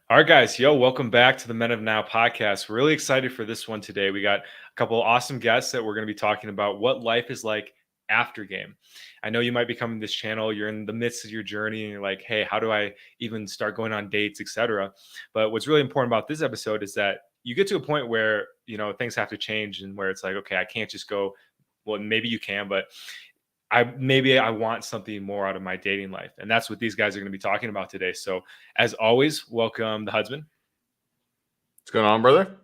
All right, guys. Yo, welcome back to the Men of Now podcast. We're really excited for this one today. We got a couple of awesome guests that we're going to be talking about what life is like after game. I know you might be coming to this channel, you're in the midst of your journey, and you're like, hey, how do I even start going on dates, etc. But what's really important about this episode is that you get to a point where, things have to change and where it's like, okay, I can't just go, well, maybe you can, but I want something more out of my dating life. And that's what these guys are going to be talking about today. So as always, welcome the husband. What's going on, brother?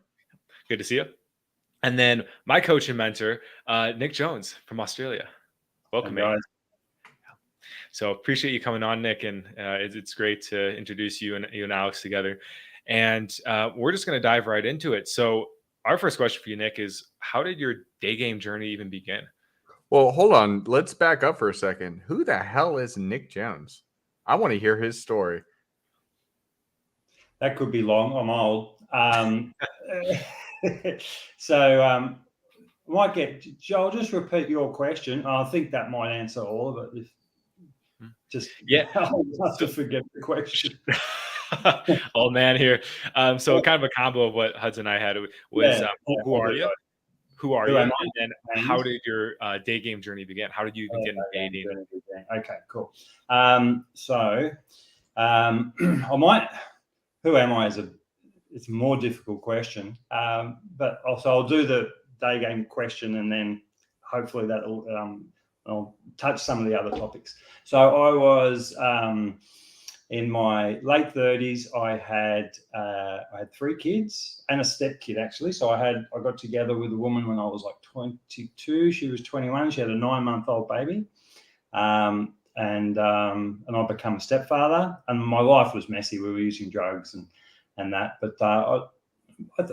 Good to see you. And then my coach and mentor, Nick Jones from Australia. Welcome, Hey, guys. So appreciate you coming on, Nick. And it's great to introduce you and Alex together. And we're just going to dive right into it. So our first question for you, Nick, is how did your day game journey even begin? Well, hold on. Let's back up for a second. Who the hell is Nick Jones? I want to hear his story. That could be long. I'm old. So might get Joel. Just repeat your question. I think that might answer all of it. I'll have to forget the question. Old man here. So kind of a combo of what Hudson and I had was who are you? Who are you? And then how did your day game journey begin? How did you even get into dating? Okay, cool. So I might. Who am I? It's a more difficult question. But also I'll do the day game question, and then hopefully that'll I'll touch some of the other topics. So I was in my late 30s. I had 3 kids and a step kid, actually. So I got together with a woman when I was like 22. She was 21. She had a 9-month-old baby. And I became a stepfather, and my life was messy. We were using drugs and that, but I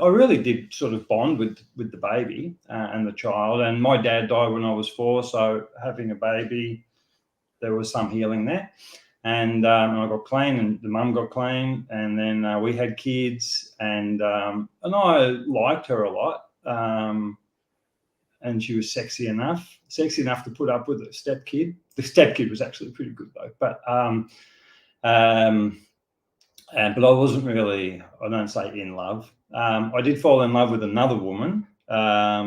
really did sort of bond with the baby and the child. And my dad died when I was 4, so having a baby, there was some healing there. And I got clean, and the mum got clean, and then we had kids, and I liked her a lot. And she was sexy enough to put up with a step kid. The step kid was actually pretty good though, but I wasn't really, I don't say in love. I did fall in love with another woman, but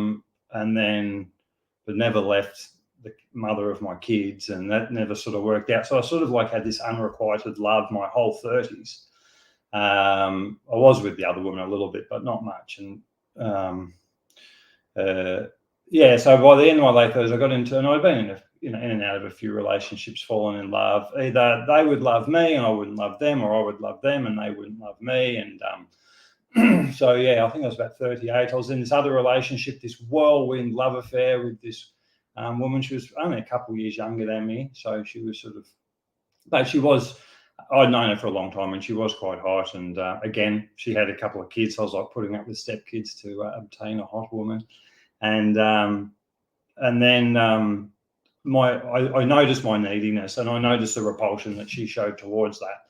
never left the mother of my kids, and that never sort of worked out. So I sort of like had this unrequited love my whole 30s. I was with the other woman a little bit, but not much. And so by the end of my late 30s, I got into, and I'd been in and out of a few relationships, fallen in love. Either they would love me and I wouldn't love them, or I would love them and they wouldn't love me. And so, yeah, I think I was about 38. I was in this other relationship, this whirlwind love affair with this woman. She was only a couple of years younger than me. So she was I'd known her for a long time, and she was quite hot. And again, she had a couple of kids. So I was like putting up with stepkids to obtain a hot woman. And then I noticed my neediness, and I noticed the repulsion that she showed towards that.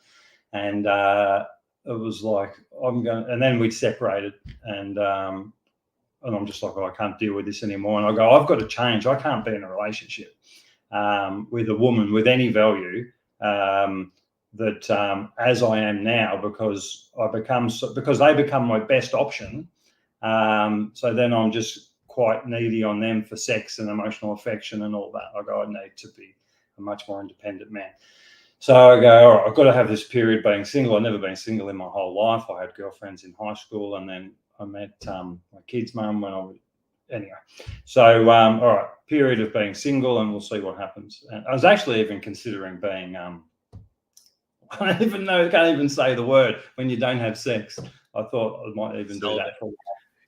And it was like, and then we separated, and I'm just like, I can't deal with this anymore. And I go, I've got to change. I can't be in a relationship with a woman with any value as I am now, because they become my best option. So then I'm just quite needy on them for sex and emotional affection and all that. I go, I need to be a much more independent man. So I go, all right, I've got to have this period being single. I've never been single in my whole life. I had girlfriends in high school, and then I met my kid's mum when I was, anyway. So, all right, period of being single, and we'll see what happens. And I was actually even considering being, I can't even say the word when you don't have sex. I thought I might even do that for a while.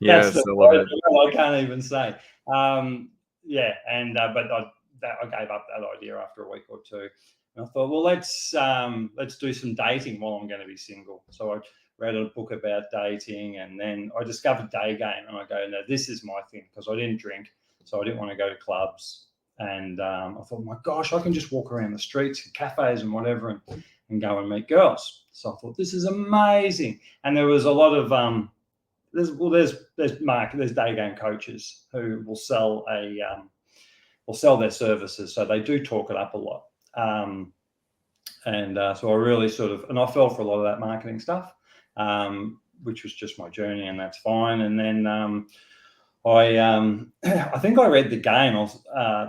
Yes, I can't even say. But I gave up that idea after a week or two. And I thought, well, let's do some dating while I'm going to be single. So I read a book about dating, and then I discovered day game, and I go, no, this is my thing, because I didn't drink, so I didn't want to go to clubs. And I thought, my gosh, I can just walk around the streets, cafes, and whatever, and go and meet girls. So I thought, this is amazing. And there was a lot of there's day game coaches who will sell their services, so they do talk it up a lot. So I really I fell for a lot of that marketing stuff. which was just my journey, and that's fine. And then I think I read The Game,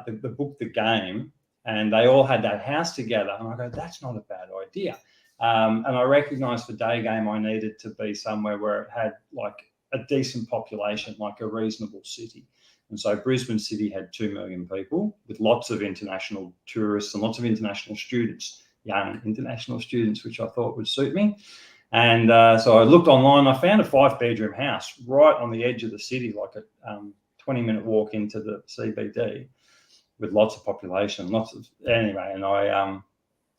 the book The Game, and they all had that house together. And I go, that's not a bad idea. And I recognised for day game I needed to be somewhere where it had like a decent population, like a reasonable city. And so Brisbane City had 2 million people with lots of international tourists and lots of international students, young international students, which I thought would suit me. And so I looked online. I found a 5-bedroom house right on the edge of the city, like a 20-minute walk into the CBD, with lots of population, anyway. And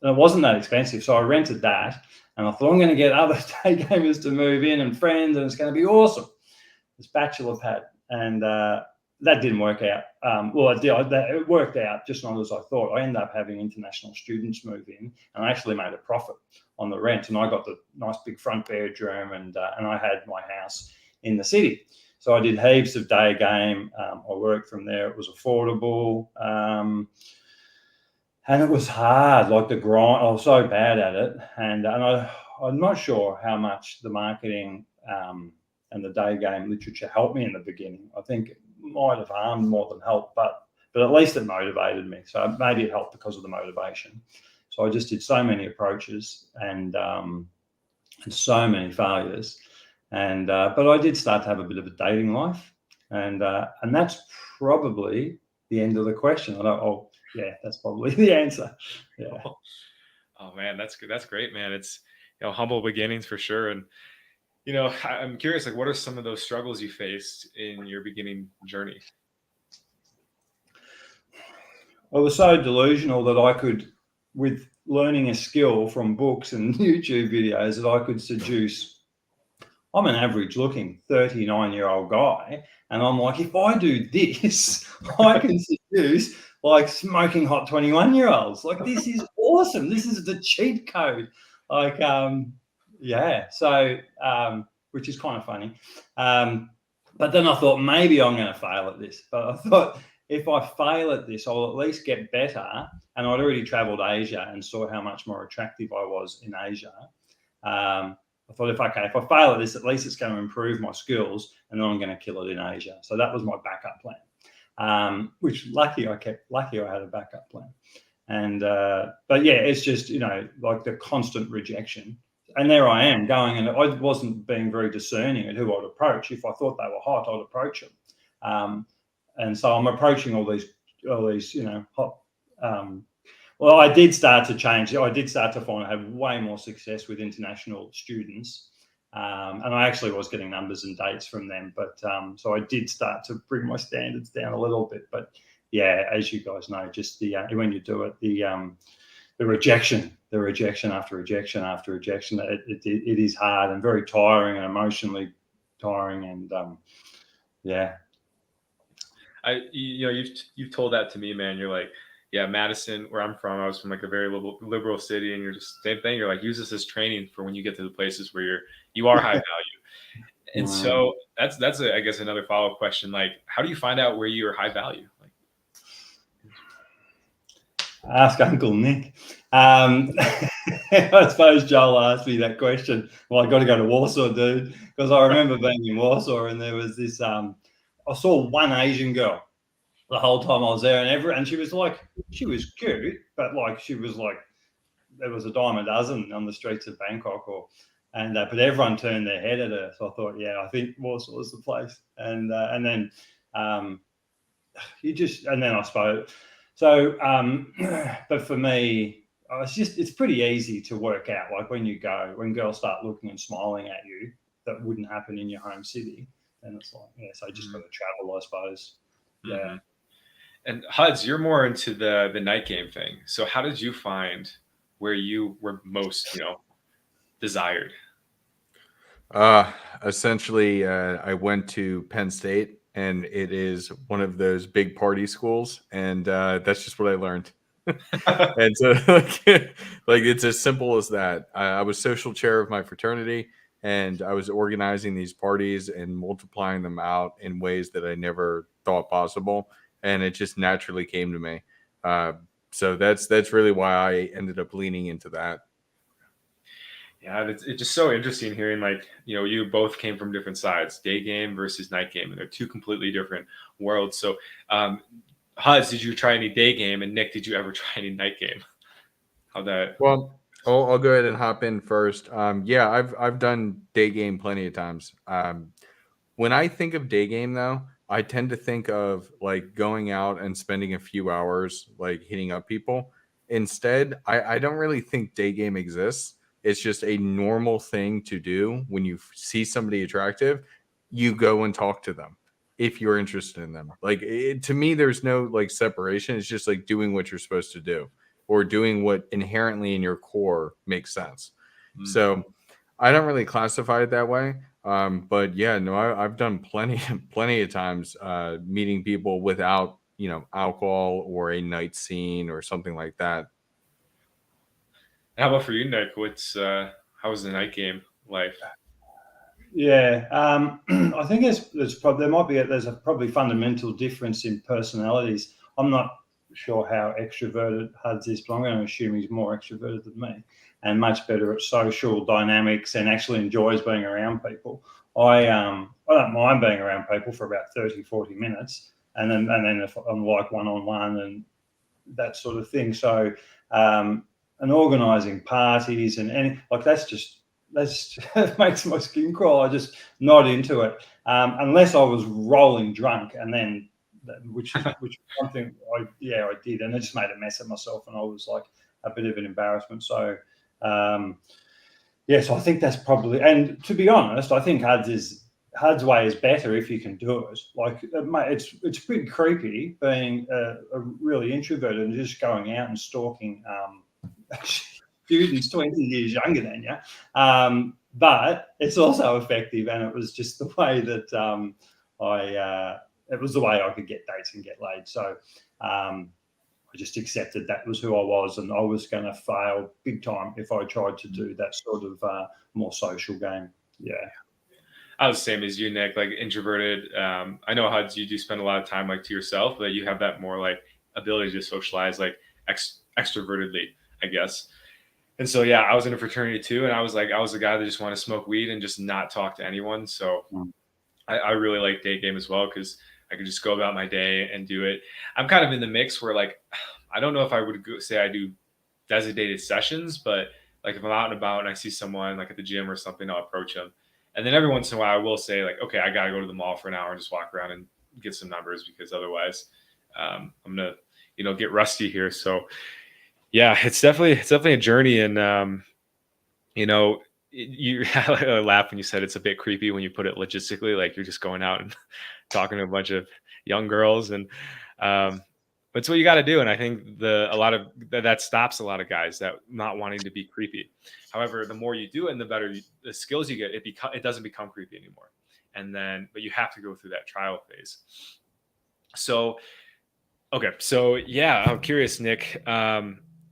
it wasn't that expensive, so I rented that. And I thought, I'm going to get other day gamers to move in and friends, and it's going to be awesome. This bachelor pad, and that didn't work out. It worked out, just not as I thought. I ended up having international students move in, and I actually made a profit on the rent. And I got the nice big front bedroom, and I had my house in the city. So I did heaps of day game. I worked from there. It was affordable, and it was hard. Like the grind, I was so bad at it, and I'm not sure how much the marketing and the day game literature helped me in the beginning. I think it might have harmed more than helped, but at least it motivated me. So maybe it helped because of the motivation. So I just did so many approaches and so many failures. But I did start to have a bit of a dating life, and that's probably the end of the question. Yeah, that's probably the answer. Yeah. Oh man, that's good. That's great, man. It's humble beginnings for sure. And I'm curious, like, what are some of those struggles you faced in your beginning journey? I was so delusional that I could, with learning a skill from books and YouTube videos, that I could seduce. I'm an average looking 39-year-old guy, and I'm like, if I do this, I can seduce like smoking hot 21-year-olds. Like, this is awesome. This is the cheat code. Like, yeah. So, which is kind of funny. But then I thought maybe I'm going to fail at this. But I thought if I fail at this, I'll at least get better. And I'd already traveled Asia and saw how much more attractive I was in Asia. I thought, if I fail at this, at least it's going to improve my skills, and then I'm going to kill it in Asia. So that was my backup plan, which lucky I had a backup plan. And but yeah, it's just like the constant rejection. And there I am going, and I wasn't being very discerning at who I'd approach. If I thought they were hot, I'd approach them. And so I'm approaching all these hot. Well, I did start to change. I did start to find I had way more success with international students, and I actually was getting numbers and dates from them. But so I did start to bring my standards down a little bit. But yeah, as you guys know, just when you do it, the rejection after rejection after rejection, it is hard and very tiring and emotionally tiring. And yeah. You've told that to me, man. You're like, yeah, Madison, where I'm from, I was from like a very liberal city, and you're just same thing. You're like, use this as training for when you get to the places where you are high value. And so that's I guess another follow-up question. Like, how do you find out where you are high value? Like, ask Uncle Nick. I suppose Joel asked me that question. Well, I got to go to Warsaw, dude, because I remember being in Warsaw, and there was this. I saw one Asian girl the whole time I was there, and she was cute, but like she was like, there was a dime a dozen on the streets of Bangkok, but everyone turned their head at her. So I thought, yeah, I think Warsaw is the place. And then I suppose. So, but for me, it's pretty easy to work out. Like when girls start looking and smiling at you, that wouldn't happen in your home city. And it's like, yeah, so I just got to travel, I suppose. Yeah. Mm-hmm. And Huds, you're more into the night game thing. So how did you find where you were most, desired? Essentially, I went to Penn State, and it is one of those big party schools, and that's just what I learned. And so, like it's as simple as that. I was social chair of my fraternity, and I was organizing these parties and multiplying them out in ways that I never thought possible. And it just naturally came to me. So that's really why I ended up leaning into that. Yeah, it's just so interesting hearing like, you both came from different sides, day game versus night game, and they're two completely different worlds. So, um, Huz, did you try any day game? And Nick, did you ever try any night game? How that? Well, I'll go ahead and hop in first. Yeah, I've done day game plenty of times. When I think of day game, though, I tend to think of like going out and spending a few hours like hitting up people. Instead, I don't really think day game exists. It's just a normal thing to do when you see somebody attractive, you go and talk to them if you're interested in them. Like to me, there's no like separation. It's just like doing what you're supposed to do or doing what inherently in your core makes sense. Mm. So I don't really classify it that way. But yeah, no, I've done plenty of times meeting people without alcohol or a night scene or something like that. How about for you, Nick? How was the night game life? Yeah, I think there's probably there's a probably fundamental difference in personalities. I'm not sure how extroverted Huds is, but I'm going to assume he's more extroverted than me and much better at social dynamics and actually enjoys being around people. I don't mind being around people for about 30, 40 minutes, and then if I'm like one-on-one and that sort of thing. So and organising parties and like that's that makes my skin crawl. I just not into it unless I was rolling drunk, and then which is something I did, and I just made a mess of myself, and I was like a bit of an embarrassment. So so I think that's probably, and to be honest, I think Hud's way is better if you can do it. Like it's pretty creepy being a really introverted and just going out and stalking students 20 years younger than you. But it's also effective, and it was just the way that it was the way I could get dates and get laid. So I just accepted that was who I was, and I was going to fail big time if I tried to do that sort of more social game. Yeah. I was the same as you, Nick, like introverted. I know Huds, you do spend a lot of time like to yourself, but you have that more like ability to socialize like extrovertedly, I guess. And so, yeah, I was in a fraternity too. And I was the guy that just wanted to smoke weed and just not talk to anyone. So I really like day game as well, because I could just go about my day and do it. I'm kind of in the mix where like, I don't know if I would say I do designated sessions, but like if I'm out and about and I see someone like at the gym or something, I'll approach them. And then every once in a while I will say like, okay, I got to go to the mall for an hour and just walk around and get some numbers, because otherwise I'm going to, get rusty here. So yeah, it's definitely a journey. And, you laugh when you said it's a bit creepy when you put it logistically, like you're just going out and talking to a bunch of young girls, and it's what you got to do. And I think a lot of that stops a lot of guys that not wanting to be creepy. However, the more you do it and the better the skills you get, it doesn't become creepy anymore. And then, but you have to go through that trial phase. So, okay. So yeah, I'm curious, Nick,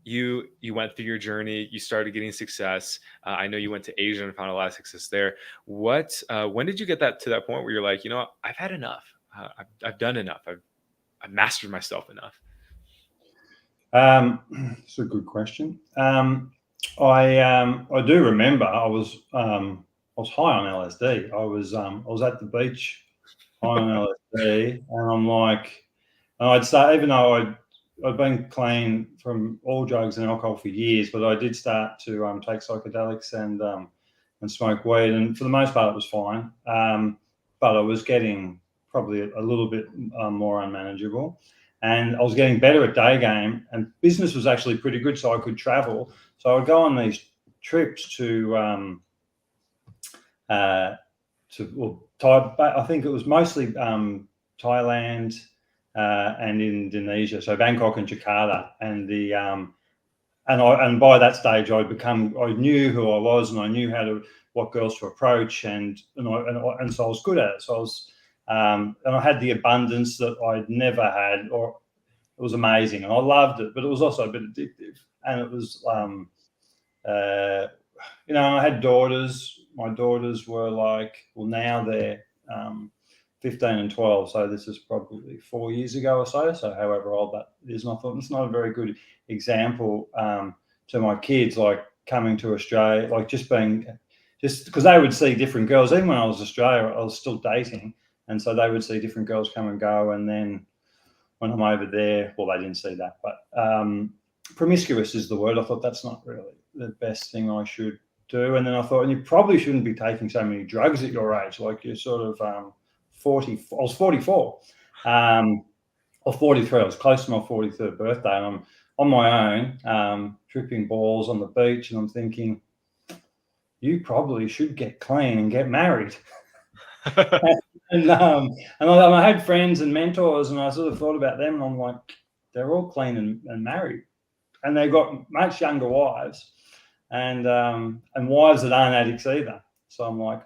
you went through your journey, you started getting success. I know you went to Asia and found a lot of success there. When did you get to that point where you're like, I've had enough. I've done enough. I've mastered myself enough. It's a good question. I do remember I was high on LSD. I was at the beach high on LSD, and I'd start, even though I'd been clean from all drugs and alcohol for years, but I did start to take psychedelics and smoke weed, and for the most part it was fine. But I was getting probably a little bit more unmanageable, and I was getting better at day game, and business was actually pretty good, so I could travel. So I'd go on these trips to I think it was mostly Thailand and Indonesia, so Bangkok and Jakarta, and and by that stage I knew who I was, and I knew what girls to approach, and so I was good at it. So I was and I had the abundance that I'd never had, or it was amazing, and I loved it, but it was also a bit addictive, and it was I had daughters. My daughters were now they're 15 and 12. So this is probably 4 years ago or so. So however old that is, and I thought it's not a very good example to my kids. Like coming to Australia, like just because they would see different girls. Even when I was in Australia, I was still dating, and so they would see different girls come and go. And then when I'm over there, well, they didn't see that, but promiscuous is the word. I thought that's not really the best thing I should do. And then I thought, and you probably shouldn't be taking so many drugs at your age. Like you're sort of 40. I was 44 or 43. I was close to my 43rd birthday, and I'm on my own, tripping balls on the beach, and I'm thinking, you probably should get clean and get married. and I had friends and mentors, and I sort of thought about them, and I'm like, they're all clean and married, and they've got much younger wives, and wives that aren't addicts either. So I'm like,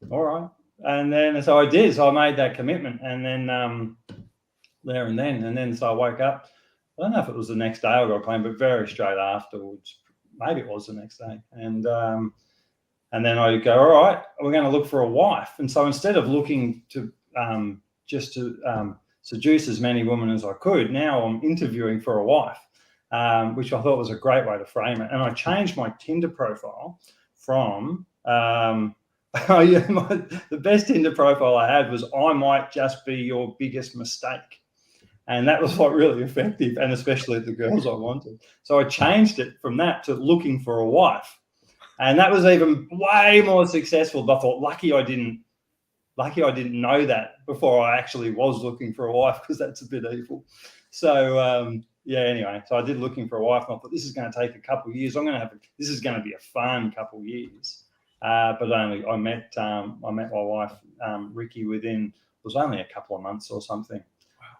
all right. And then so I did. So I made that commitment, and then there and then, so I woke up. I don't know if it was the next day I got clean, but very straight afterwards. Maybe it was the next day, and then I go, all right, we're going to look for a wife. And so instead of looking to just to seduce as many women as I could, now I'm interviewing for a wife, which I thought was a great way to frame it. And I changed my Tinder profile from the best Tinder profile I had was "I might just be your biggest mistake." And that was like really effective, and especially the girls I wanted. So I changed it from that to looking for a wife. And that was even way more successful. But I thought, lucky I didn't know that before I actually was looking for a wife, because that's a bit evil. So anyway, so I did looking for a wife, and I thought this is going to take a couple of years. This is going to be a fun couple of years. But I met my wife Ricky within, it was only a couple of months or something.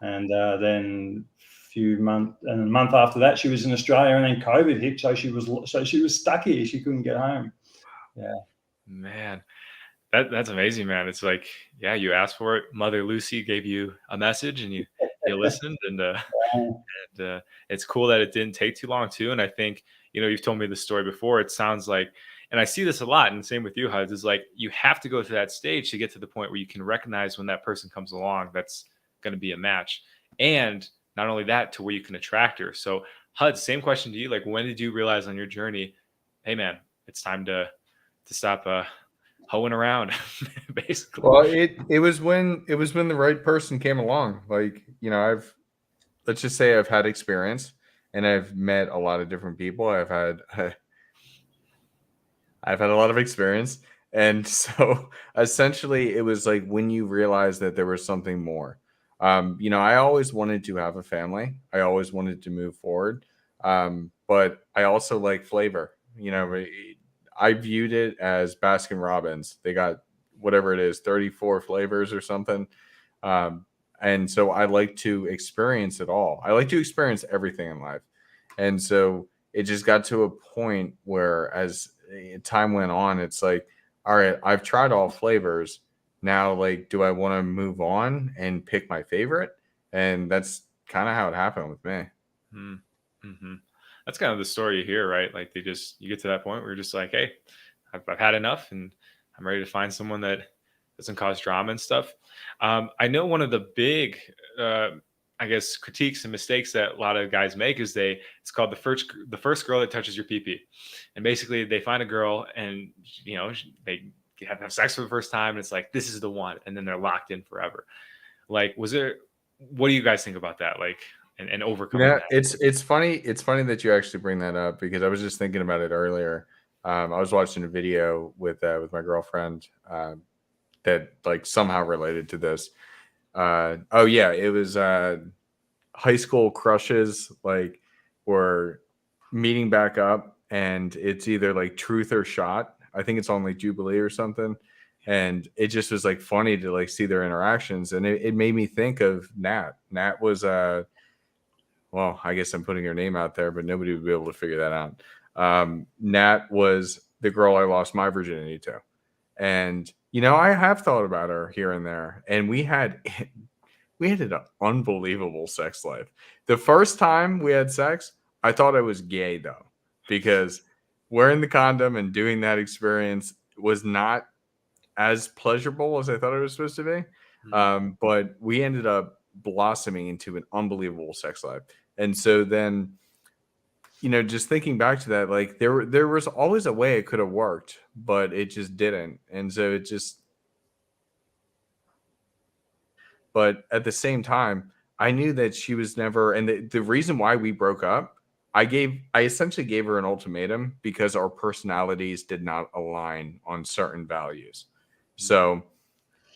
And then a month after that, she was in Australia, and then COVID hit, so she was stuck here. She couldn't get home. Yeah, man, that's amazing, man. It's like, yeah, you asked for it. Mother Lucy gave you a message, and you listened, and it's cool that it didn't take too long too. And I think, you've told me the story before. It sounds like, and I see this a lot, and the same with you, Huds, is like you have to go through that stage to get to the point where you can recognize when that person comes along that's going to be a match. And not only that, to where you can attract her. So Hud, same question to you. Like, when did you realize on your journey, hey man, it's time to stop hoeing around, basically? Well, it was when the right person came along. Like, let's just say I've had experience, and I've met a lot of different people. I've had a lot of experience. And so essentially it was like when you realize that there was something more. I always wanted to have a family. I always wanted to move forward. But I also like flavor. I viewed it as Baskin Robbins. They got whatever it is, 34 flavors or something. And so I like to experience it all. I like to experience everything in life. And so it just got to a point where as time went on, it's like, all right, I've tried all flavors. Now, like, do I want to move on and pick my favorite? And that's kind of how it happened with me. Mm-hmm. That's kind of the story you hear, right? Like you get to that point where you're just like, hey, I've had enough, and I'm ready to find someone that doesn't cause drama and stuff. I know one of the big, critiques and mistakes that a lot of guys make is it's called the first girl that touches your pee-pee. And basically they find a girl, and they have sex for the first time, and it's like, this is the one, and then they're locked in forever. Like, what do you guys think about that? Like, and overcoming that? It's funny that you actually bring that up, because I was just thinking about it earlier. I was watching a video with my girlfriend that like somehow related to this. It was high school crushes, like, were meeting back up, and it's either like truth or shot. I think it's on like Jubilee or something. And it just was like funny to like see their interactions. And it made me think of Nat. Nat was well, I guess I'm putting her name out there, but nobody would be able to figure that out. Nat was the girl I lost my virginity to. And, I have thought about her here and there. And we had an unbelievable sex life. The first time we had sex, I thought I was gay, though, because wearing the condom and doing that experience was not as pleasurable as I thought it was supposed to be. But we ended up blossoming into an unbelievable sex life. And so then just thinking back to that, like there was always a way it could have worked, but it just didn't. And so but at the same time, I knew that she was never, and the reason why we broke up, I essentially gave her an ultimatum because our personalities did not align on certain values. So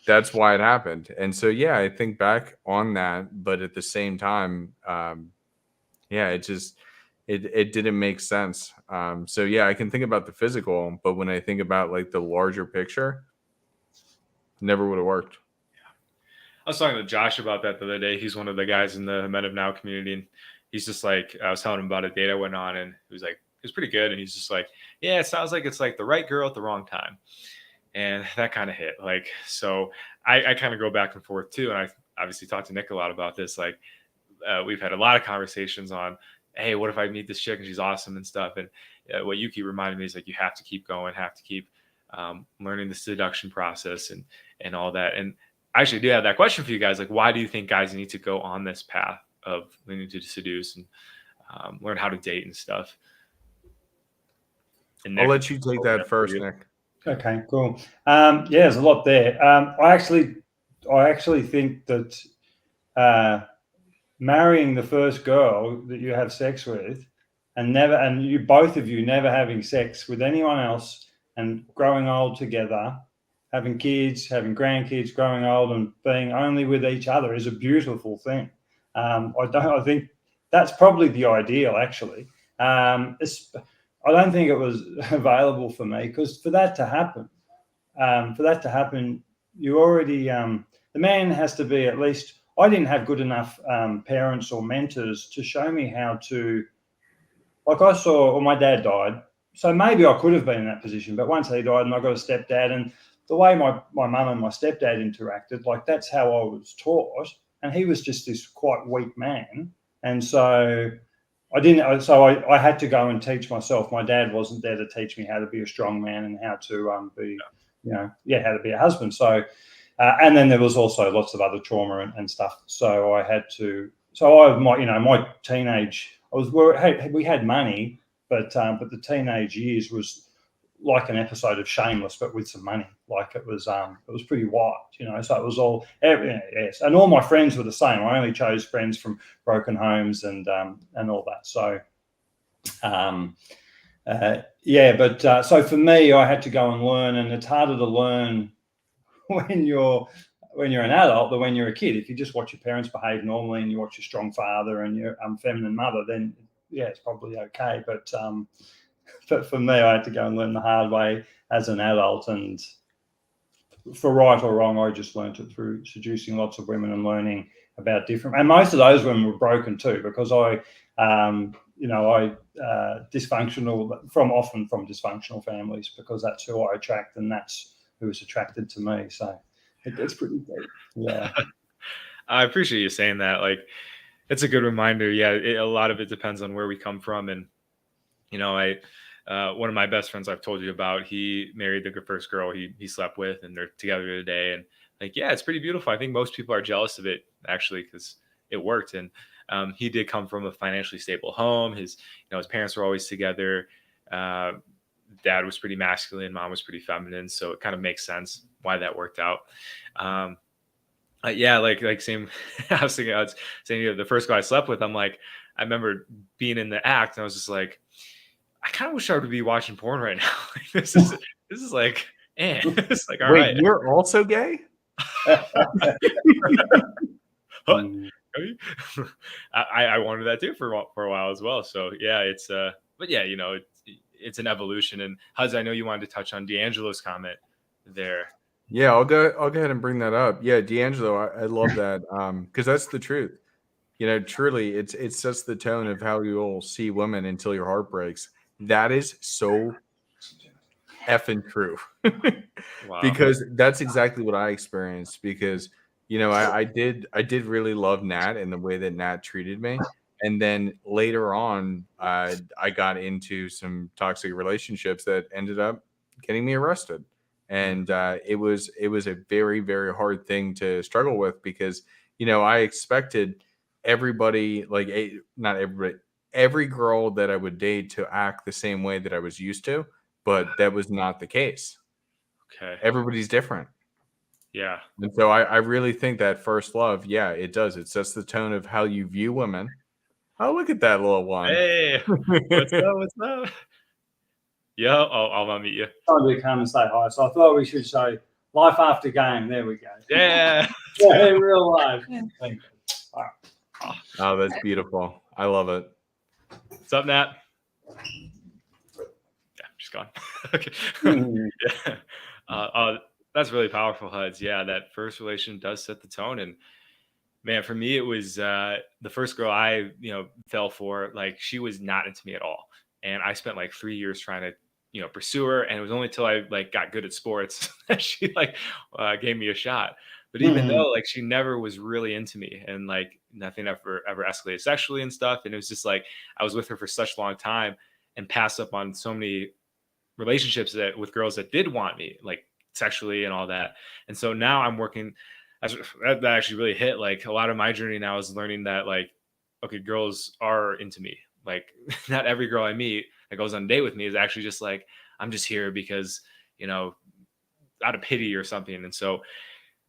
that's why it happened. And so, yeah, I think back on that, but at the same time, yeah, it didn't make sense. So yeah, I can think about the physical, but when I think about like the larger picture, never would have worked. I was talking to Josh about that the other day. He's one of the guys in the Men of Now community, and he's just like, I was telling him about a date I went on, and he was like, it was pretty good. And he's just like, yeah, it sounds like it's like the right girl at the wrong time. And that kind of hit. Like, so I kind of go back and forth too. And I obviously talked to Nick a lot about this. Like, we've had a lot of conversations on, hey, what if I meet this chick and she's awesome and stuff? And what Yuki reminded me is like, you have to keep going, have to keep learning the seduction process and all that. And I actually do have that question for you guys. Like, why do you think guys need to go on this path of learning to seduce and learn how to date and stuff? And Nick, I'll let you take that first, Nick. Okay, cool. Yeah, there's a lot there. I actually think that marrying the first girl that you have sex with, and you both of you never having sex with anyone else, and growing old together, having kids, having grandkids, growing old, and being only with each other is a beautiful thing. I think that's probably the ideal, actually. I don't think it was available for me, because for that to happen, you already the man has to be, at least, I didn't have good enough parents or mentors to show me how to, like, my dad died, so maybe I could have been in that position, but once he died and I got a stepdad, and the way my mum and my stepdad interacted, like, that's how I was taught, and he was just this quite weak man, and so I had to go and teach myself. My dad wasn't there to teach me how to be a strong man and how to how to be a husband. So, and then there was also lots of other trauma and stuff. So I had to. So my teenage, we had money, but the teenage years was like an episode of Shameless, but with some money. Like, it was pretty wild, So it was all, yes, and all my friends were the same. I only chose friends from broken homes and all that. So, so for me, I had to go and learn, and it's harder to learn when you're an adult than when you're a kid. If you just watch your parents behave normally and you watch your strong father and your feminine mother, then yeah, it's probably okay. But for me, I had to go and learn the hard way as an adult, and for right or wrong, I just learned it through seducing lots of women and learning about different. And most of those women were broken too, because I often from dysfunctional families, because that's who I attract and that's who is attracted to me. So it's pretty deep. Yeah. I appreciate you saying that. Like, it's a good reminder. Yeah, a lot of it depends on where we come from, and one of my best friends I've told you about, he married the first girl he slept with, and they're together today. And like, yeah, it's pretty beautiful. I think most people are jealous of it, actually, because it worked. And he did come from a financially stable home. His parents were always together. Dad was pretty masculine, mom was pretty feminine. So it kind of makes sense why that worked out. Yeah, like same. I was saying the first guy I slept with, I remember being in the act, and I was just like, I kind of wish I would be watching porn right now. This is like, it's like, all Wait, right. You're also gay? What? I wanted that too for a while as well. So yeah, but yeah, it's an evolution. And Huz, I know you wanted to touch on D'Angelo's comment there. Yeah, I'll go ahead and bring that up. Yeah, D'Angelo, I love that, because that's the truth. Truly, it sets the tone of how you'll see women until your heart breaks. That is so effing true. Wow. Because that's exactly what I experienced. Because I did really love Nat and the way that Nat treated me, and then later on, I got into some toxic relationships that ended up getting me arrested, and it was a very, very hard thing to struggle with, because I expected everybody, not everybody, every girl that I would date to act the same way that I was used to, but that was not the case. Okay. Everybody's different. Yeah. And so I really think that first love, yeah, it does. It sets the tone of how you view women. Oh, look at that little one. Hey, what's up? What's up? Yo, I'll unmute you. Trying to come and say hi. So I thought we should say life after game. There we go. Yeah. Yeah, real life. Thank you. All right. Oh, that's beautiful. I love it. What's up, Nat? Yeah, she's gone. Okay. Yeah. That's really powerful, Huds. Yeah, that first relation does set the tone. And man, for me, it was the first girl I, fell for. Like, she was not into me at all. And I spent like 3 years trying to, pursue her. And it was only till I like got good at sports that she gave me a shot. But even though like she never was really into me, and like nothing ever escalated sexually and stuff. And it was just like I was with her for such a long time and passed up on so many relationships with girls that did want me, like sexually and all that. And so now I'm working that actually really hit. Like, a lot of my journey now is learning that, like, okay, girls are into me. Like, not every girl I meet that goes on a date with me is actually just like, I'm just here because, out of pity or something. And so,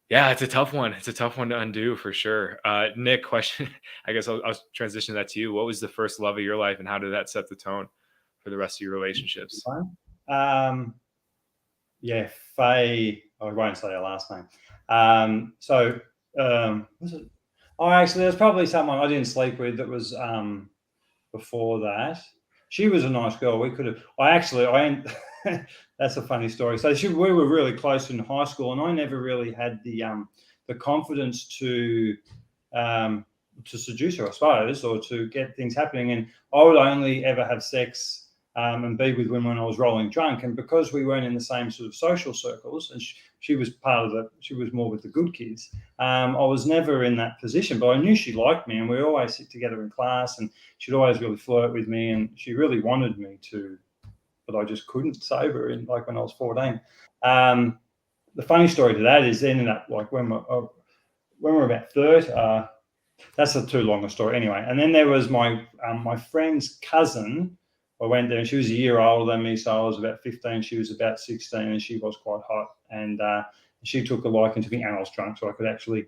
yeah, it's a tough one. It's a tough one to undo for sure. Nick, question, I guess I'll transition that to you. What was the first love of your life, and how did that set the tone for the rest of your relationships? Yeah, Faye, I won't say her last name. Was it? Oh, actually, there's probably someone I didn't sleep with that was before that. She was a nice girl. We could have. That's a funny story. So we were really close in high school, and I never really had the confidence to seduce her, I suppose, or to get things happening. And I would only ever have sex and be with women when I was rolling drunk. And because we weren't in the same sort of social circles, and she was she was more with the good kids, I was never in that position. But I knew she liked me, and we always sit together in class, and she'd always really flirt with me, and she really wanted me to, but I just couldn't save her in, like, when I was 14. The funny story to that is ended up like when we're about 30. That's a too long a story anyway. And then there was my friend's cousin. I went there, and she was a year older than me, so I was about 15. She was about 16, and she was quite hot. And she took a liking to me, and I was drunk, so I could actually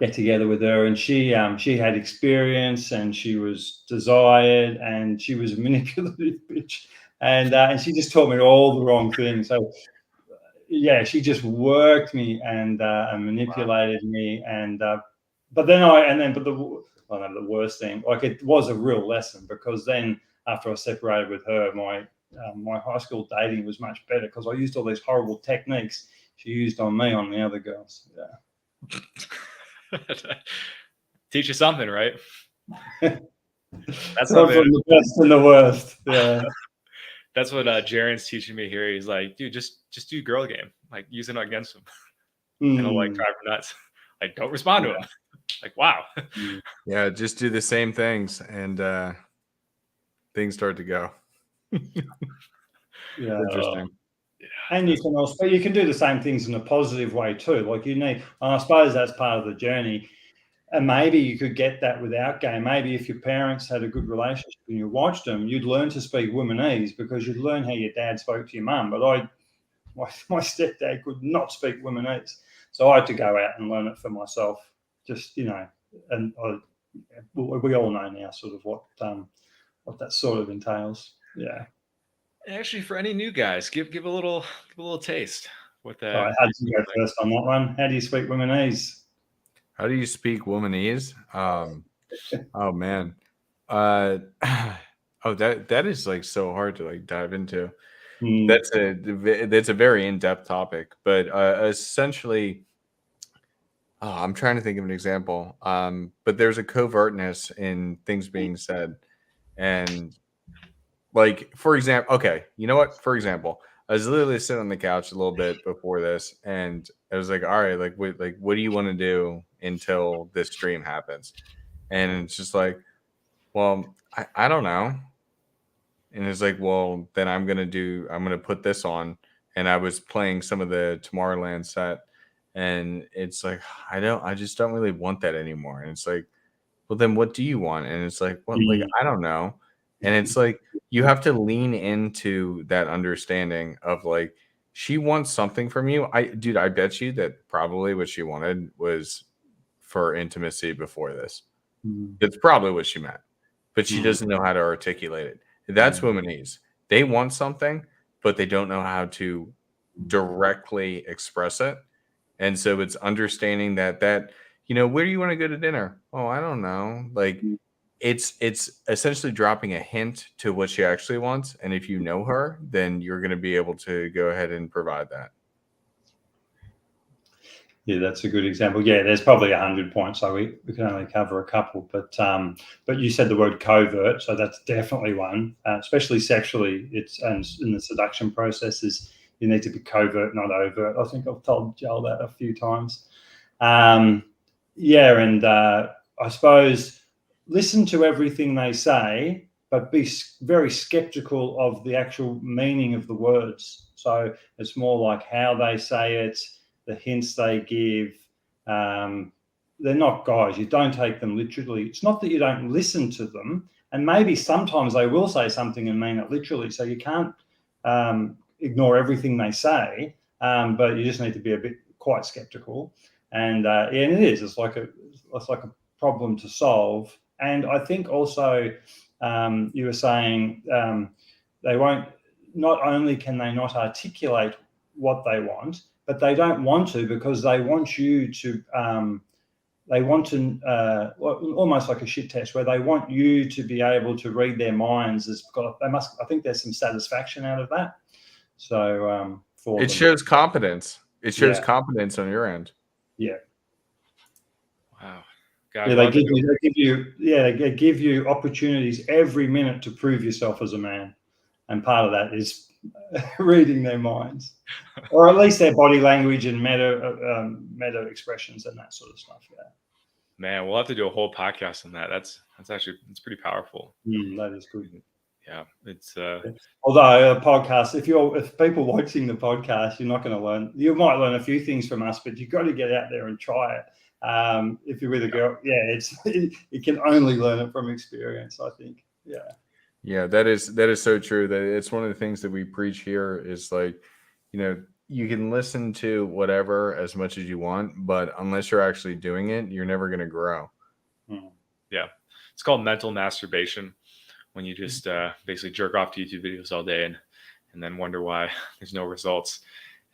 get together with her. And she had experience, and she was desired, and she was a manipulative bitch. And she just taught me all the wrong things. So yeah, she just worked me and manipulated me. And but the worst thing, like, it was a real lesson, because then after I separated with her, my high school dating was much better, because I used all these horrible techniques she used on me on the other girls. Yeah. Teach you something, right? That's from the best and the worst. Yeah. That's what Jaren's teaching me here. He's like, dude, just do girl game, like, use it against him, and he'll like drive her nuts. Like, don't respond to him. Like, wow. Yeah, just do the same things, and things start to go. Yeah. Interesting. And you can do the same things in a positive way too. Like, I suppose that's part of the journey. And maybe you could get that without game. Maybe if your parents had a good relationship and you watched them, you'd learn to speak womanese, because you'd learn how your dad spoke to your mum. But my stepdad could not speak womanese, so I had to go out and learn it for myself. Just, and we all know now sort of what that sort of entails. Yeah. Actually, for any new guys, give a little taste with that. I had to go first on that one. How do you speak womanese? How do you speak womanese? Oh man. That is like so hard to like dive into. That's a very in-depth topic, but essentially, I'm trying to think of an example. But there's a covertness in things being said, and like, for example, okay, you know what? For example, I was literally sitting on the couch a little bit before this, and I was like, all right, like, what do you want to do until this stream happens? And it's just like, well, I don't know. And it's like, well, then I'm going to put this on. And I was playing some of the Tomorrowland set, and it's like, I just don't really want that anymore. And it's like, well, then what do you want? And it's like, well, like, Mm. I don't know. And it's like, you have to lean into that understanding of like, she wants something from you. Dude, I bet you that probably what she wanted was for intimacy before this. Mm. That's probably what she meant, but she Mm. doesn't know how to articulate it. That's Mm. womenese. They want something, but they don't know how to directly express it. And so it's understanding that, where do you want to go to dinner? Oh, I don't know. Like it's essentially dropping a hint to what she actually wants. And if you know her, then you're going to be able to go ahead and provide that. Yeah, that's a good example. Yeah, there's probably 100 points, so we can only cover a couple. But you said the word covert, so that's definitely one, especially sexually. It's and in the seduction processes, you need to be covert, not overt. I think I've told Joel that a few times. Yeah, and I suppose listen to everything they say, but be very skeptical of the actual meaning of the words. So it's more like how they say it, the hints they give. They're not guys. You don't take them literally. It's not that you don't listen to them, and maybe sometimes they will say something and mean it literally. So you can't ignore everything they say, but you just need to be a bit quite skeptical. And and it is. It's like a problem to solve. And I think also you were saying they won't. Not only can they not articulate what they want, but they don't want to because they want you to. They want to almost like a shit test where they want you to be able to read their minds. They must. I think there's some satisfaction out of that. So for It them. shows competence. It shows Yeah. competence on your end. Yeah. Wow. God, Yeah, they give you opportunities every minute to prove yourself as a man, and part of that is reading their minds, or at least their body language and meta expressions and that sort of stuff. Yeah, Man, we'll have to do a whole podcast on that. That's pretty powerful. that is good. Yeah, it's Although a podcast, if people watching the podcast, you're not going to learn. You might learn a few things from us, but you've got to get out there and try it. If you're with a girl, you can only learn it from experience, I think. Yeah, that is so true. That it's one of the things that we preach here is like, you can listen to whatever as much as you want, but unless you're actually doing it, you're never going to grow. Yeah, it's called mental masturbation, when you just basically jerk off to YouTube videos all day and then wonder why there's no results.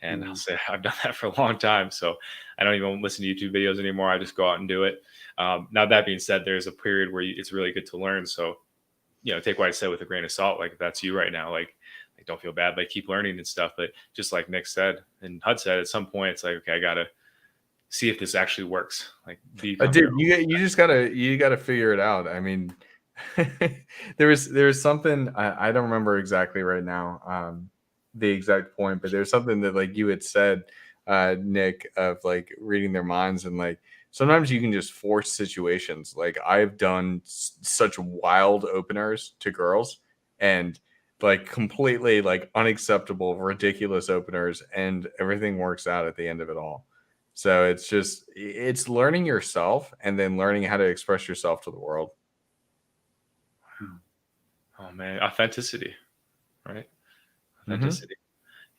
And I'll say I've done that for a long time, so I don't even listen to YouTube videos anymore. I just go out and do it. Now that being said, there's a period where it's really good to learn. So, take what I said with a grain of salt. Like if that's you right now, like don't feel bad. Like keep learning and stuff. But just like Nick said and Hud said, at some point it's like, okay, I gotta see if this actually works. Like, dude, you just gotta figure it out. I mean, there's something I don't remember exactly right now. The exact point, but there's something that like you had said, Nick, of like reading their minds, and like sometimes you can just force situations. Like I've done such wild openers to girls and like completely like unacceptable, ridiculous openers, and everything works out at the end of it all. So it's learning yourself and then learning how to express yourself to the world. Oh man, authenticity, right? Authenticity.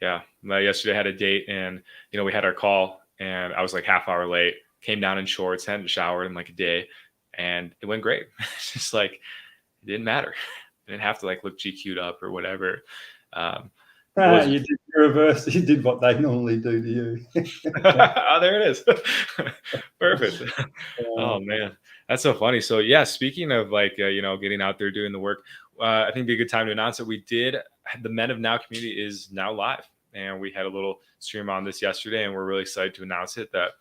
Yeah. Yesterday I had a date and, we had our call and I was like half hour late, came down in shorts, hadn't showered in like a day, and it went great. It's just like, it didn't matter. I didn't have to like look GQ'd up or whatever. You did the reverse. You did what they normally do to you. Oh, there it is. Perfect. Oh man, that's so funny. So yeah, speaking of like, getting out there doing the work, I think it'd be a good time to announce that the Men of Now community is now live, and we had a little stream on this yesterday, and we're really excited to announce it that,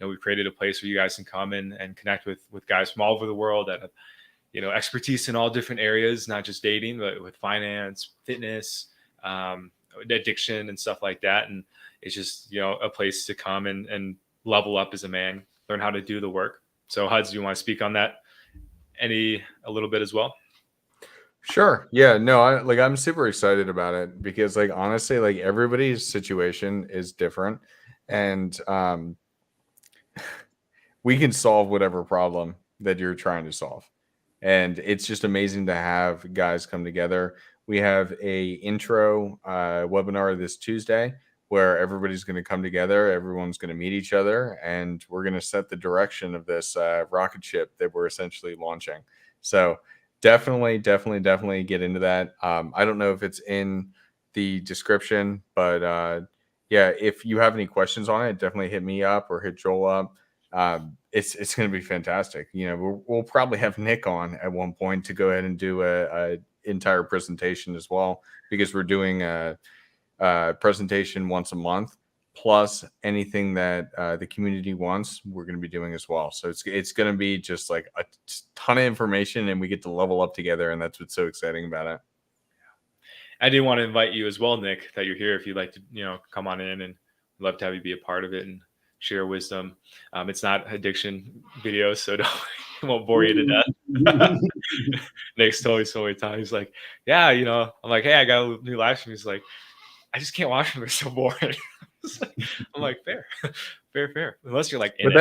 we've created a place where you guys can come in and connect with guys from all over the world that have, expertise in all different areas, not just dating, but with finance, fitness, addiction and stuff like that. And it's just, a place to come and level up as a man, learn how to do the work. So Huds, do you want to speak on that a little bit as well? Sure. Yeah, no, I'm super excited about it because like, honestly, like everybody's situation is different, and we can solve whatever problem that you're trying to solve. And it's just amazing to have guys come together. We have a intro webinar this Tuesday where everybody's going to come together. Everyone's going to meet each other, and we're going to set the direction of this rocket ship that we're essentially launching. So definitely get into that. I don't know if it's in the description, but yeah, if you have any questions on it, definitely hit me up or hit Joel up. It's going to be fantastic. You know, we'll probably have Nick on at one point to go ahead and do a entire presentation as well, because we're doing a presentation once a month, plus anything that the community wants, we're going to be doing as well. So it's going to be just like a ton of information, and we get to level up together, and that's what's so exciting about it. I did want to invite you as well, Nick, that you're here. If you'd like to, come on in, and love to have you be a part of it and share wisdom. It's not addiction videos, so it won't bore you to death. Nick's totally so many times. He's like, yeah, I'm like, hey, I got a new live stream. He's like, I just can't watch them. They're so boring. I'm like, fair. Unless you're like, but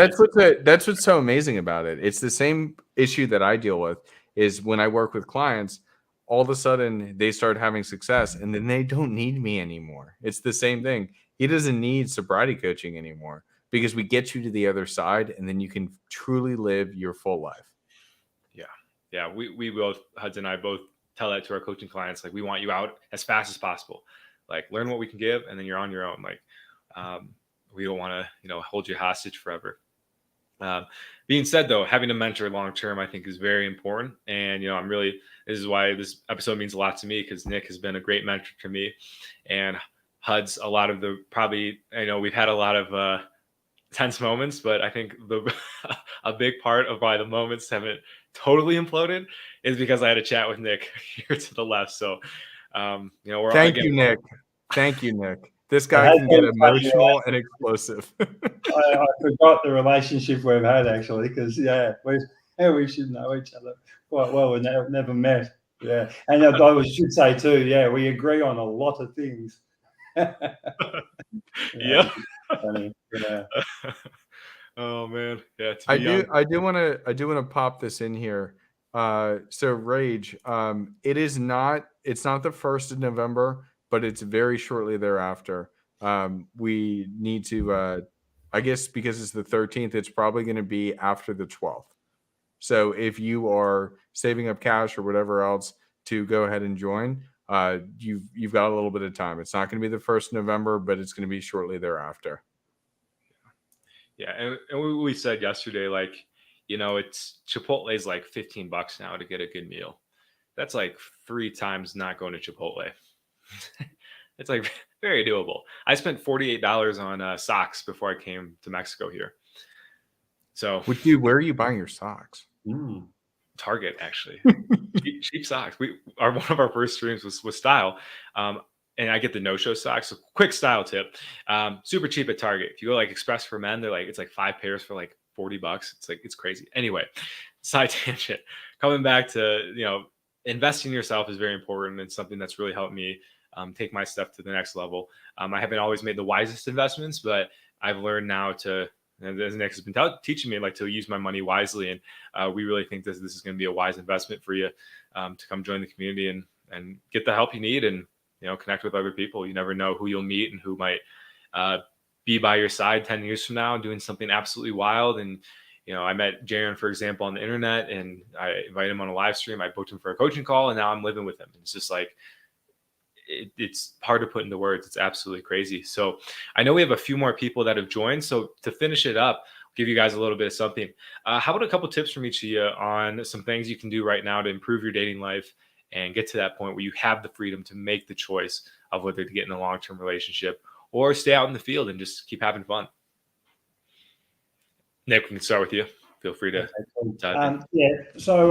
that's what's so amazing about it. It's the same issue that I deal with. Is when I work with clients, all of a sudden they start having success, and then they don't need me anymore. It's the same thing. He doesn't need sobriety coaching anymore, because we get you to the other side, and then you can truly live your full life. Yeah. We both, Hudson and I both tell that to our coaching clients. Like, we want you out as fast as possible. Like, learn what we can give, and then you're on your own. Like, we don't want to, hold you hostage forever. Being said, though, having a mentor long-term, I think, is very important. And, this is why this episode means a lot to me, because Nick has been a great mentor to me, and Hud's a lot of we've had a lot of tense moments, but I think a big part of why the moments haven't totally imploded is because I had a chat with Nick here to the left. So, Thank you, Nick. This guy can get emotional and explosive. I forgot the relationship we've had, actually, because we should know each other quite well. We've never met. Yeah, and I should say too, we agree on a lot of things. Yeah. Funny. Yeah. Oh man. Yeah. I do want to pop this in here. So Rage, it's not the 1st of November, but it's very shortly thereafter. We need to, I guess, because it's the 13th, it's probably going to be after the 12th. So if you are saving up cash or whatever else to go ahead and join, you've got a little bit of time. It's not going to be the 1st of November, but it's going to be shortly thereafter. Yeah, and we said yesterday, like, it's Chipotle is like $15 now to get a good meal. That's like 3 times not going to Chipotle. It's like very doable. I spent $48 on socks before I came to Mexico here. So, where are you buying your socks? Target, actually. cheap socks. One of our first streams was Style. And I get the no-show socks. So, quick Style tip. Super cheap at Target. If you go like Express for Men, it's like 5 pairs for like $40. It's crazy. Anyway, side tangent. Coming back to, investing in yourself is very important, and something that's really helped me take my stuff to the next level. I haven't always made the wisest investments, but I've learned now to, and as Nick has been teaching me, to use my money wisely. And we really think this is going to be a wise investment for you to come join the community and get the help you need, and connect with other people. You never know who you'll meet and who might be by your side 10 years from now doing something absolutely wild. And I met Jaron, for example, on the internet, and I invited him on a live stream. I booked him for a coaching call, and now I'm living with him. It's just like, it's hard to put into words. It's absolutely crazy. So I know we have a few more people that have joined. So to finish it up, I'll give you guys a little bit of something. How about a couple tips from each of you on some things you can do right now to improve your dating life and get to that point where you have the freedom to make the choice of whether to get in a long-term relationship or stay out in the field and just keep having fun? Nick, we can start with you. Feel free to dive in. So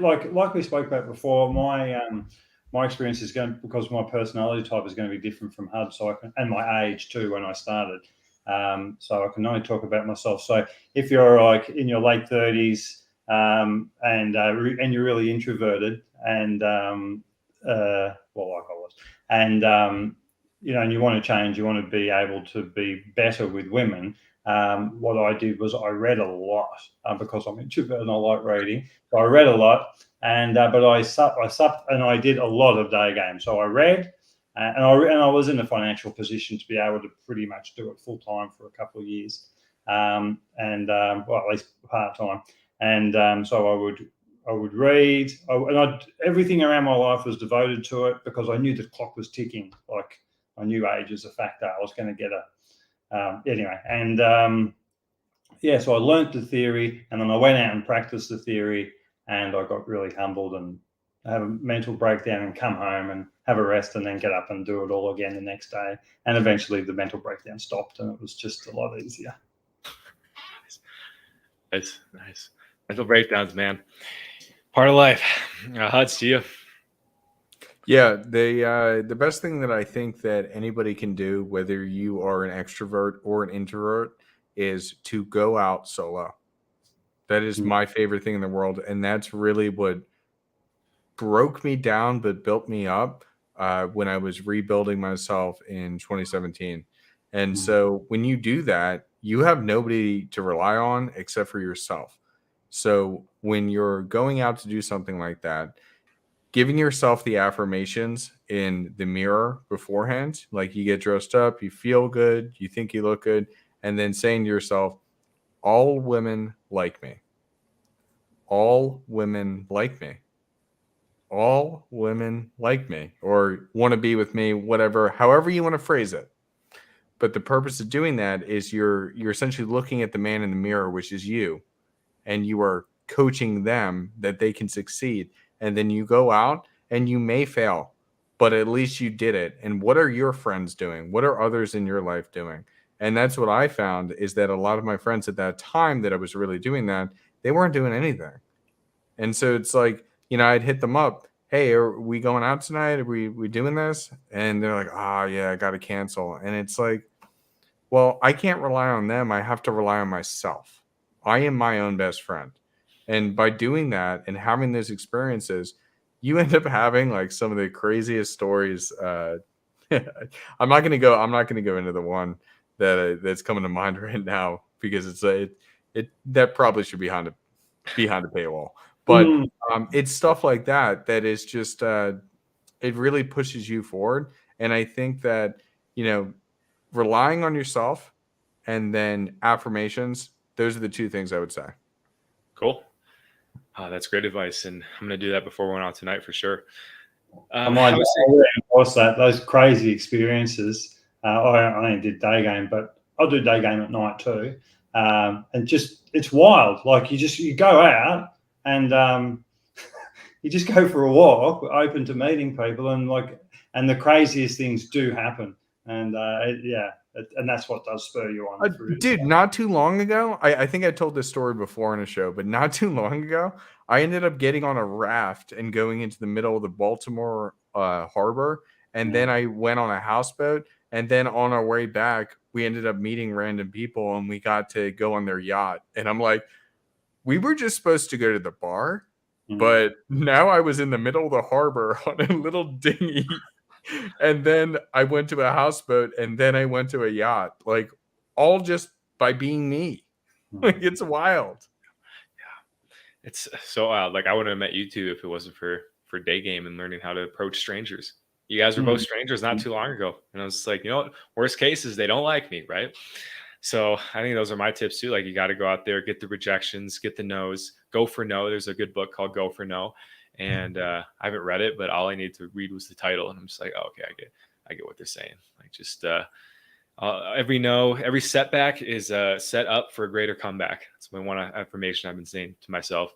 like we spoke about before, my experience is because my personality type is going to be different from Hud, and my age too when I started. So I can only talk about myself. So if you're like in your late 30s and you're really introverted, and like I was, and and you want to change, you want to be able to be better with women. What I did was I read a lot because I'm introvert and I like reading. So I read a lot, and but I supped and I did a lot of day games. So I read, and I was in a financial position to be able to pretty much do it full time for a couple of years, well, at least part time. And so I would read, everything around my life was devoted to it because I knew the clock was ticking. Like I knew age was a factor. I was going to get anyway. And so I learnt the theory, and then I went out and practiced the theory, and I got really humbled and have a mental breakdown and come home and have a rest and then get up and do it all again the next day. And eventually the mental breakdown stopped and it was just a lot easier. That's nice. Mental breakdowns, man. Part of life. Huds, to you. Yeah, the best thing that I think that anybody can do, whether you are an extrovert or an introvert, is to go out solo. That is my favorite thing in the world, and that's really what broke me down but built me up when I was rebuilding myself in 2017. And so when you do that, you have nobody to rely on except for yourself. So when you're going out to do something like that, giving yourself the affirmations in the mirror beforehand, like you get dressed up, you feel good, you think you look good, and then saying to yourself, all women like me. All women like me. All women like me, or want to be with me, whatever, however you want to phrase it. But the purpose of doing that is you're essentially looking at the man in the mirror, which is you, and you are coaching them that they can succeed. And then you go out and you may fail, but at least you did it. And what are your friends doing? What are others in your life doing? And that's what I found, is that a lot of my friends at that time that I was really doing that, they weren't doing anything. And so it's like, I'd hit them up. Hey, are we going out tonight? Are we doing this? And they're like, yeah, I got to cancel. And it's like, well, I can't rely on them. I have to rely on myself. I am my own best friend. And by doing that and having those experiences, you end up having like some of the craziest stories. I'm not going to go into the one that's coming to mind right now, because that probably should be behind a paywall. But it's stuff like that is just it really pushes you forward. And I think that relying on yourself and then affirmations, those are the two things I would say. Cool. That's great advice, and I'm going to do that before we went out tonight for sure. I might reinforce that. Those crazy experiences. I only did day game, but I'll do day game at night too. And just, it's wild. Like you go out and you just go for a walk, open to meeting people, and the craziest things do happen. And and that's what does spur you on. Dude, not too long ago, I think I told this story before in a show, but not too long ago, I ended up getting on a raft and going into the middle of the Baltimore harbor. And then I went on a houseboat. And then on our way back, we ended up meeting random people and we got to go on their yacht. And I'm like, we were just supposed to go to the bar, but now I was in the middle of the harbor on a little dinghy. And then I went to a houseboat, and then I went to a yacht, like all just by being me. Like, it's wild. Yeah, it's so wild. Like, I wouldn't have met you two if it wasn't for day game and learning how to approach strangers. You guys were both strangers not too long ago, and I was just like, what? Worst case is they don't like me, right? So I think those are my tips too. Like, you got to go out there, get the rejections, get the no's, go for no. There's a good book called Go for No. And I haven't read it, but all I needed to read was the title, and I'm just like, oh, okay, I get what they're saying. Like, just every setback is set up for a greater comeback. That's my one affirmation I've been saying to myself.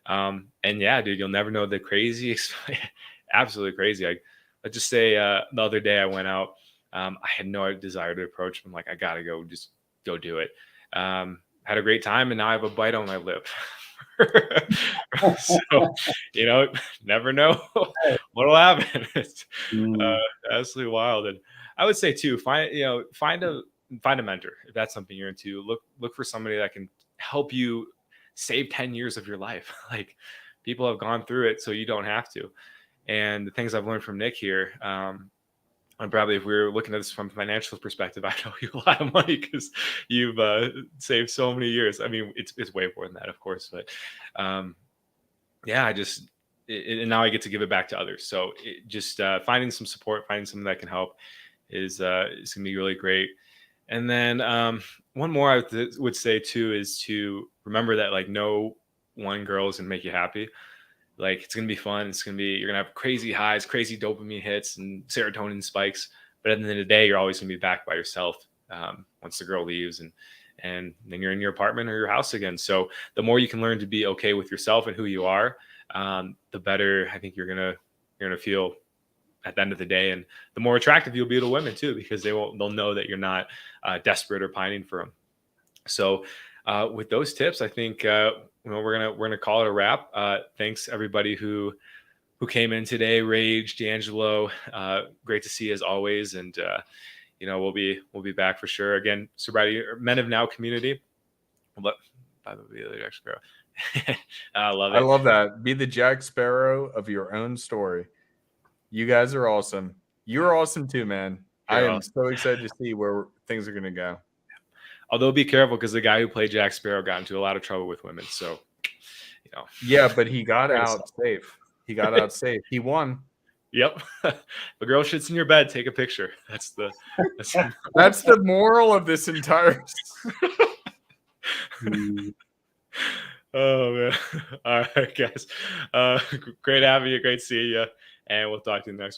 And yeah, dude, you'll never know the crazy, absolutely crazy. Let's just say the other day I went out. I had no desire to approach him. I'm like, I gotta go, just go do it. Had a great time, and now I have a bite on my lip. So, never know what'll happen. It's absolutely wild. And I would say too, find a mentor if that's something you're into. Look for somebody that can help you save 10 years of your life. Like, people have gone through it, so you don't have to. And the things I've learned from Nick here, And probably if we were looking at this from a financial perspective, I owe you a lot of money because you've saved so many years. I mean, it's way more than that, of course, but yeah, and now I get to give it back to others. So just finding some support, finding something that can help is gonna be really great. And then one more I would say too is to remember that like no one girl is gonna make you happy. Like it's gonna be fun. You're gonna have crazy highs, crazy dopamine hits, and serotonin spikes. But at the end of the day, you're always gonna be back by yourself once the girl leaves, and then you're in your apartment or your house again. So the more you can learn to be okay with yourself and who you are, the better I think you're gonna feel at the end of the day, and the more attractive you'll be to women too, because they'll know that you're not desperate or pining for them. So with those tips, I think we're gonna call it a wrap. Thanks everybody who came in today. Rage, D'Angelo, great to see you as always, and we'll be back for sure. Again, sobriety Men of Now community. By the way, the Jack Sparrow. I love it. I love that. Be the Jack Sparrow of your own story. You guys are awesome. You're awesome too, man. I am so excited to see where things are going to go. Although be careful because the guy who played Jack Sparrow got into a lot of trouble with women. So, Yeah, but he got out safe. He got out safe. He won. Yep. The girl shits in your bed. Take a picture. That's the moral of this entire. Oh man. All right, guys. Great having you. Great seeing you. And we'll talk to you next.